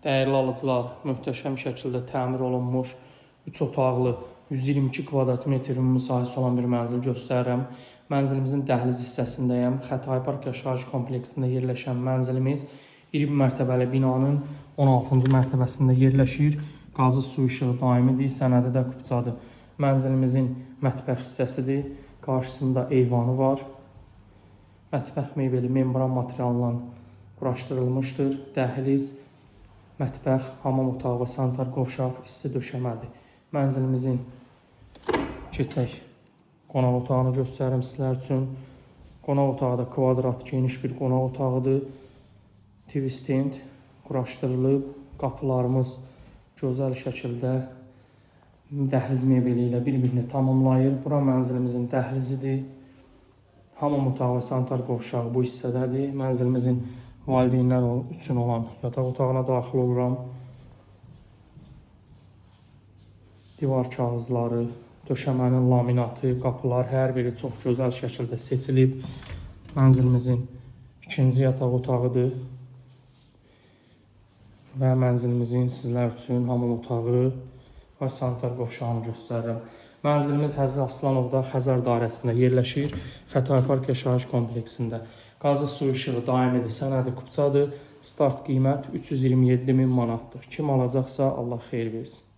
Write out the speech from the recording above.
Dəyərli alıcılar, möhtəşəm şəkildə təmir olunmuş 3 otaqlı 122 kvadrat metrin müsahisə olan bir mənzil göstərirəm. Mənzilimizin dəhliz hissəsindəyəm. Xətai Park yaşayış kompleksində yerləşən mənzilimiz 20 mərtəbəli binanın 16-cı mərtəbəsində yerləşir. Qazı su işığı daimidir, sənədi də kupçadır. Mənzilimizin mətbəx hissəsidir. Qarşısında eyvanı var. Mətbəx mebeli membran materialından quraşdırılmışdır. Dəhliz, mətbəx, hamam otağı və sanitar qovşaq isti döşəmədir. Mənzilimizin keçək qonaq otağını göstərim sizlər üçün. Qonaq otağı da kvadrat geniş bir qonaq otağıdır. TV stand quraşdırılıb. Qapılarımız gözəl şəkildə dəhliz mebeli ilə bir-birini tamamlayır. Bura mənzilimizin dəhlizidir. Hamam otağı və sanitar qovşağı bu hissədədir. Mənzilimizin valideynlər üçün olan yataq otağına daxil oluram. Divar kağızları, döşəmənin laminatı, qapılar hər biri çox gözəl şəkildə seçilib. Mənzilimizin ikinci yataq otağıdır. Və mənzilimizin sizlər üçün hamam otağı və sanitar qovşağını göstərirəm. Mənzilimiz Həzrət Aslanovda Xəzər dairəsində yerləşir. Xətai Park yaşayış kompleksində. Qazı su işığı daimidir, sənədi kupçadır. Start qiymət 327 min manatdır. Kim alacaqsa Allah xeyir versin.